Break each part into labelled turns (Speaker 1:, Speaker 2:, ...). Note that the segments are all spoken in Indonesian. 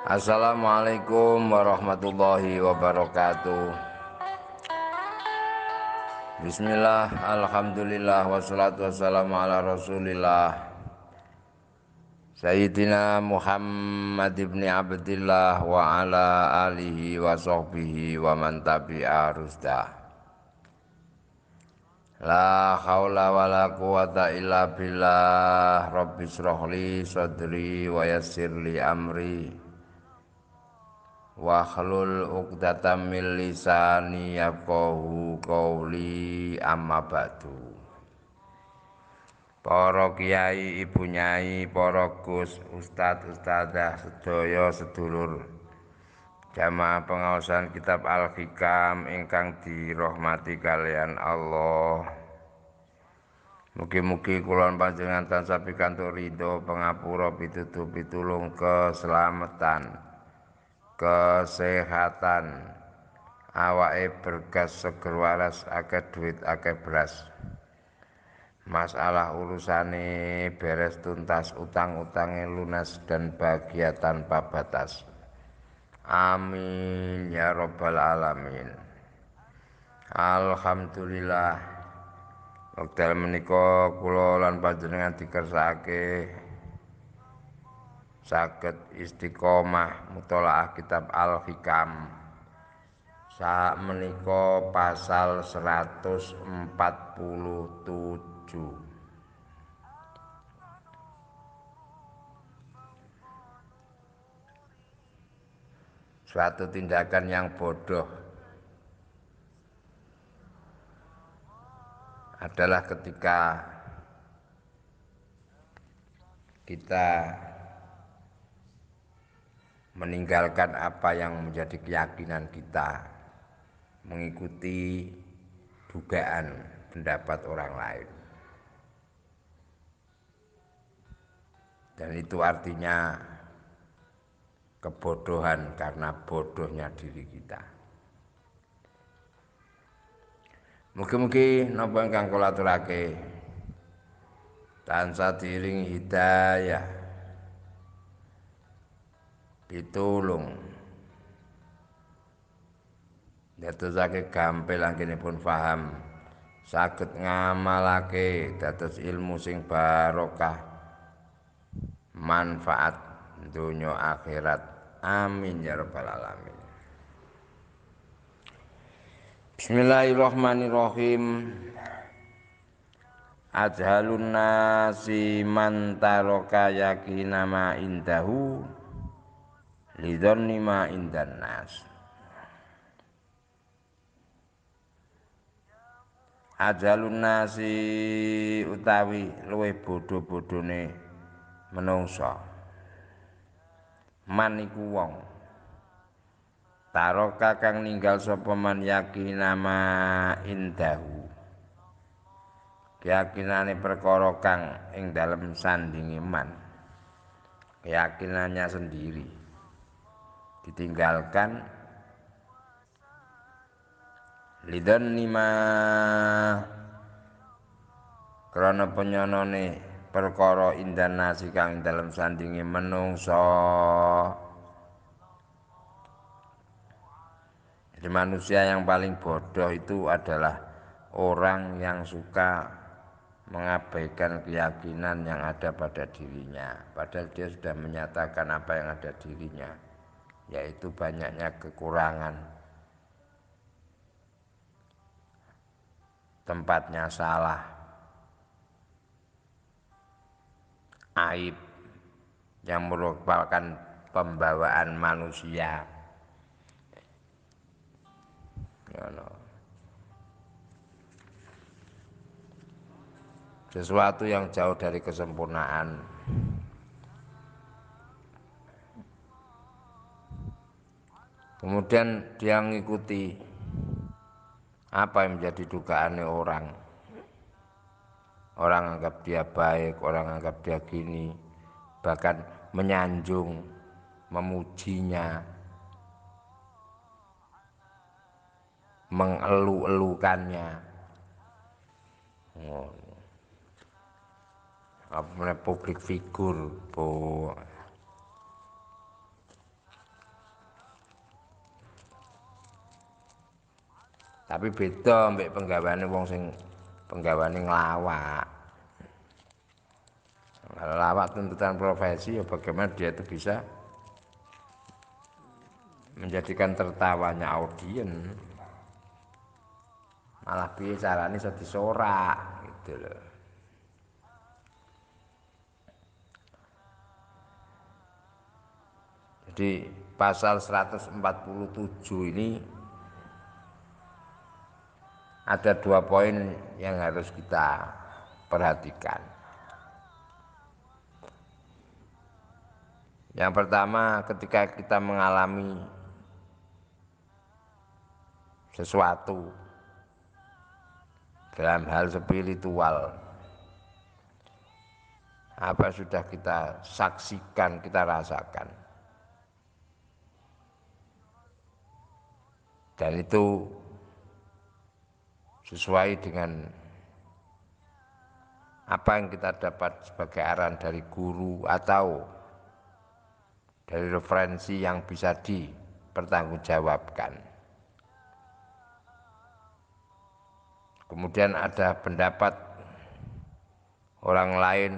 Speaker 1: Assalamualaikum warahmatullahi wabarakatuh. Bismillah, alhamdulillah, wassalatu wassalamu ala rasulillah Sayyidina Muhammad ibn Abdillah wa ala alihi wa sahbihi wa man tabi'a rusdah. La haula wa la quwata illa billah. Rabbi shrahli sadri wa yassirli amri wa hlul 'uqdatam min lisani yafqahu qawli, amma ba'du. Para kiai, ibu nyai, para gus, ustad, ustadzah, sedaya sedulur jamaah pengaosan kitab Al-Hikam ingkang dirahmati kalian Allah. Mugi-mugi kula panjenengan tansah pikantuk ridho, pangapura, pitutuh, pitulung, keselamatan, kesehatan, awake berkas, seger waras, akeh duit, akeh beras. Masalah urusane beres tuntas, utang-utange lunas dan bahagia tanpa batas. Amin ya rabbal alamin. Alhamdulillah, wekdal menika kula lan panjenengan dikersakake saged istiqomah mutolaah kitab Al-Hikam. Sak menika pasal 147. Suatu tindakan yang bodoh adalah ketika kita meninggalkan apa yang menjadi keyakinan kita, mengikuti dugaan pendapat orang lain. Dan itu artinya kebodohan karena bodohnya diri kita. Mugi-mugi napa ingkang kula aturake tansah diiringi hidayah, pitulung, dadosake gampil anggenipun paham, saged ngamalake dados ilmu sing barokah, manfaat dunya akhirat. Amin ya rabbal alamin. Bismillahirrahmanirrahim. Ajhalun nasi man taraka yakina ma indahu lidhanni ma indan nas. Ajhalun nasi utawi luwih bodho-bodhone menungsa. Man iku wong taroka kang ninggal sapa man yakina ma indahu, keyakinane perkara kang ing dalem sandinge man, keyakinannya sendiri ditinggalkan lidhanni ma krana penyonone perkara indan nasi kang ing dalem sandinge menungsa. Jadi manusia yang paling bodoh itu adalah orang yang suka mengabaikan keyakinan yang ada pada dirinya, padahal dia sudah menyatakan apa yang ada dirinya, yaitu banyaknya kekurangan, tempatnya salah, aib yang merupakan pembawaan manusia. Sesuatu yang jauh dari kesempurnaan. Kemudian dia mengikuti apa yang menjadi dugaannya orang. Orang anggap dia baik, orang anggap dia gini, bahkan menyanjung, memujinya, mengelu-elukannya. apa meneh public figure po. Tapi beda mbek penggaweane wong sing penggaweane nglawak. Kalau lawak tuntutan profesi ya bagaimana dia itu bisa menjadikan tertawanya audien. Malah piye carane iso disorak gitu loh. Jadi pasal 147 ini ada 2 poin yang harus kita perhatikan. Yang pertama, ketika kita mengalami sesuatu dalam hal spiritual, apa sudah kita saksikan, kita rasakan, dan itu sesuai dengan apa yang kita dapat sebagai arahan dari guru atau dari referensi yang bisa dipertanggungjawabkan. Kemudian ada pendapat orang lain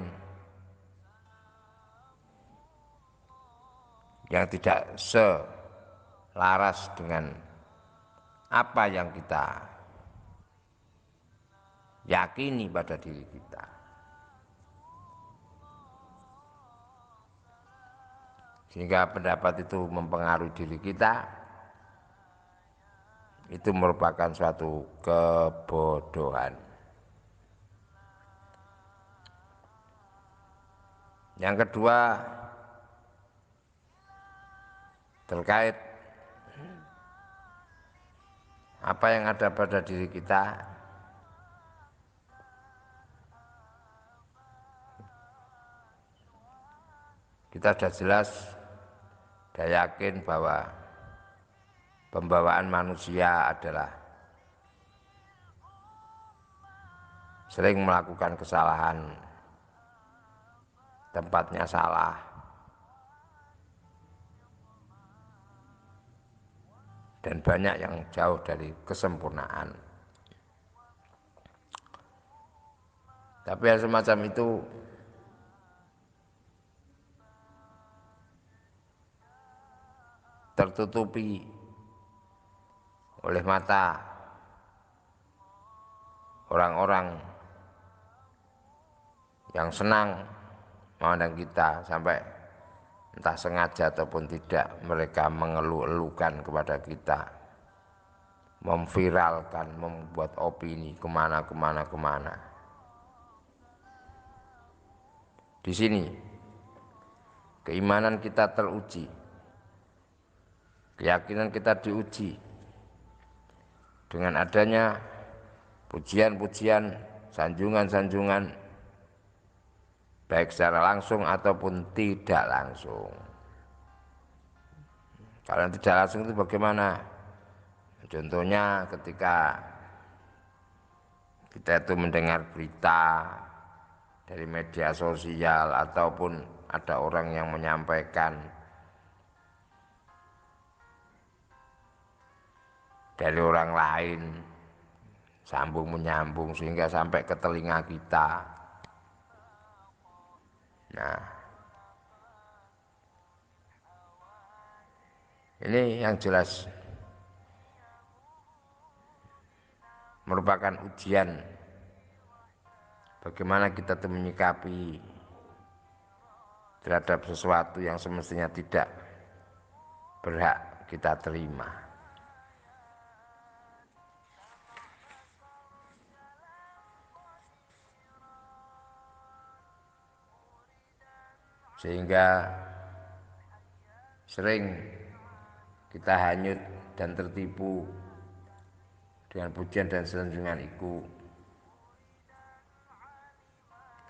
Speaker 1: yang tidak selaras dengan apa yang kita yakini pada diri kita. Sehingga pendapat itu mempengaruhi diri kita, itu merupakan suatu kebodohan. Yang kedua, terkait apa yang ada pada diri kita, kita sudah jelas, sudah yakin bahwa pembawaan manusia adalah sering melakukan kesalahan, tempatnya salah, dan banyak yang jauh dari kesempurnaan. Tapi hal semacam itu tertutupi oleh mata orang-orang yang senang memandang kita, sampai entah sengaja ataupun tidak mereka mengeluh-elukan kepada kita, memviralkan, membuat opini kemana. Di sini keimanan kita teruji, keyakinan kita diuji dengan adanya pujian-pujian, sanjungan-sanjungan, baik secara langsung ataupun tidak langsung. Kalau tidak langsung itu bagaimana? Contohnya ketika kita itu mendengar berita dari media sosial ataupun ada orang yang menyampaikan dari orang lain, sambung menyambung sehingga sampai ke telinga kita. Nah, ini yang jelas merupakan ujian bagaimana kita itu menyikapi terhadap sesuatu yang semestinya tidak berhak kita terima. Sehingga sering kita hanyut dan tertipu dengan pujian dan sanjungan itu,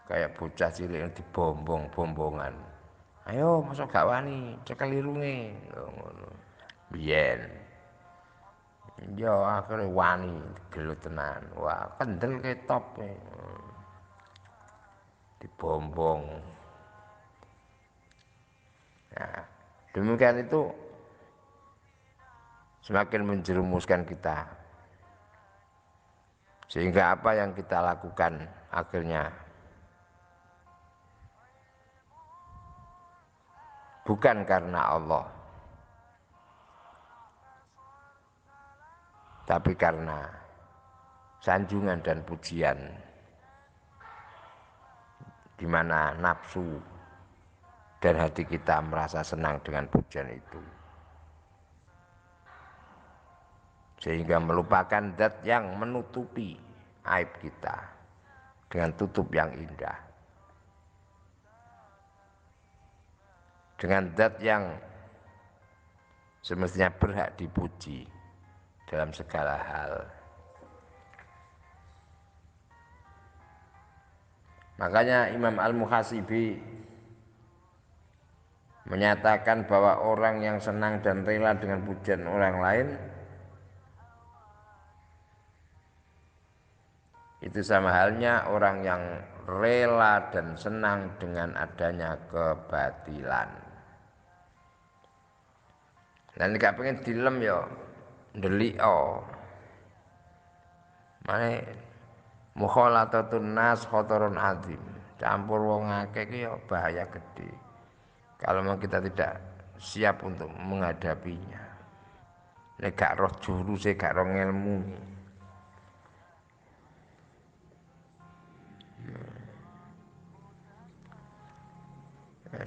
Speaker 1: kayak bocah cilik yang dibombong-bombongan. Ayo masuk gak wani, cekel irunge ngono. Biyen. Ya akhirnya wani gelut tenan. Wah, kendel ke top. bombong. Nah, demikian itu semakin menjerumuskan kita. Sehingga apa yang kita lakukan akhirnya bukan karena Allah, tapi karena sanjungan dan pujian, di mana nafsu dan hati kita merasa senang dengan pujian itu, sehingga melupakan zat yang menutupi aib kita dengan tutup yang indah, dengan zat yang semestinya berhak dipuji dalam segala hal. Makanya Imam Al-Muhasibi menyatakan bahwa orang yang senang dan rela dengan pujian orang lain itu sama halnya orang yang rela dan senang dengan adanya kebatilan. Dan gak pengen dilem yo, ndeliko. Mane mukhalathatun nas khotorun azim. Campur wong akeh ki yo bahaya gede. Kalau memang kita tidak siap untuk menghadapinya. Nek gak roh juruse, gak roh ilmu.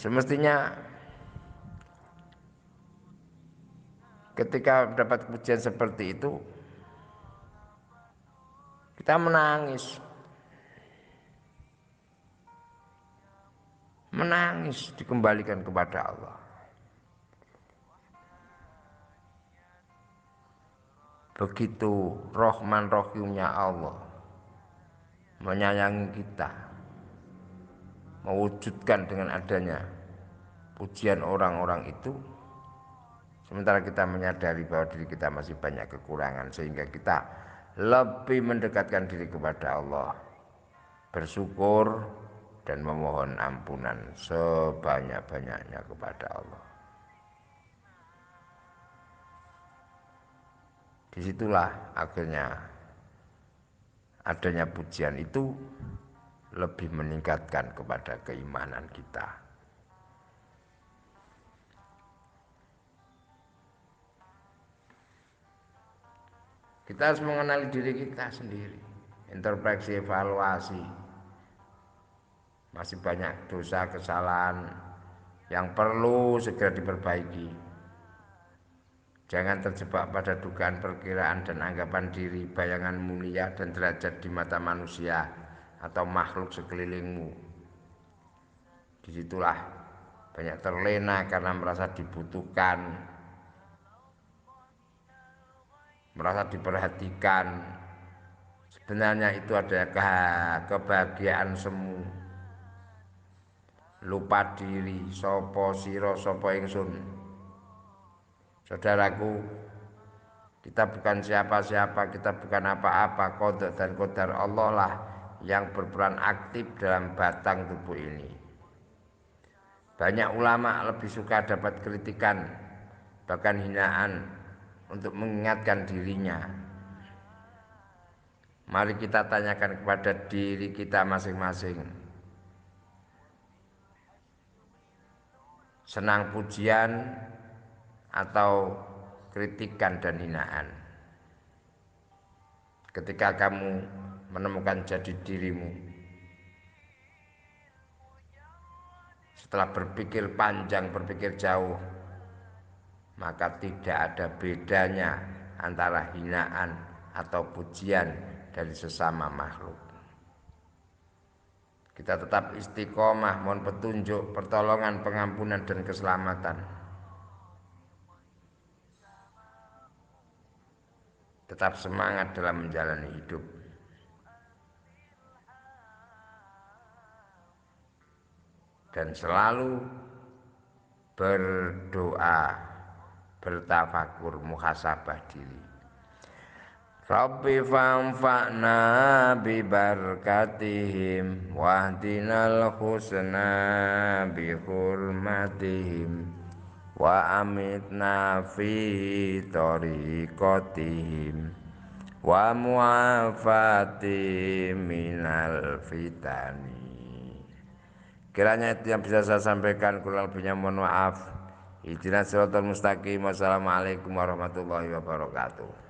Speaker 1: Semestinya ketika mendapat pujian seperti itu kita menangis dikembalikan kepada Allah. Begitu Rahman Rahimnya Allah menyayangi kita, mewujudkan dengan adanya pujian orang-orang itu, sementara kita menyadari bahwa diri kita masih banyak kekurangan, sehingga kita lebih mendekatkan diri kepada Allah, bersyukur dan memohon ampunan sebanyak-banyaknya kepada Allah. Disitulah akhirnya adanya pujian itu lebih meningkatkan kepada keimanan kita. Kita harus mengenali diri kita sendiri, introspeksi, evaluasi. Masih banyak dosa, kesalahan yang perlu segera diperbaiki. Jangan terjebak pada dugaan, perkiraan, dan anggapan diri, bayangan mulia dan derajat di mata manusia atau makhluk sekelilingmu. Disitulah banyak terlena karena merasa dibutuhkan, merasa diperhatikan. Sebenarnya itu adalah kebahagiaan semu. Lupa diri, sopo siro, sopo ingsun. Saudaraku, kita bukan siapa-siapa, kita bukan apa-apa. Qada dan qadar Allah lah yang berperan aktif dalam batang tubuh ini. Banyak ulama lebih suka dapat kritikan, bahkan hinaan, untuk mengingatkan dirinya. Mari kita tanyakan kepada diri kita masing-masing. Senang pujian atau kritikan dan hinaan. Ketika kamu menemukan jati dirimu, setelah berpikir panjang, berpikir jauh, maka tidak ada bedanya antara hinaan atau pujian dari sesama makhluk. Kita tetap istiqomah, mohon petunjuk, pertolongan, pengampunan, dan keselamatan. Tetap semangat dalam menjalani hidup. Dan selalu berdoa, bertafakur, muhasabah diri. Rabbi fanfa'na bi barakatihim wahdinal husna bi hurmatihim wa amitna fi tariqatihim wa muafati minal fitani. Kiranya itu yang bisa saya sampaikan, kurang lebihnya mohon maaf. Ihdinas siratal mustaqim. Wassalamualaikum warahmatullahi wabarakatuh.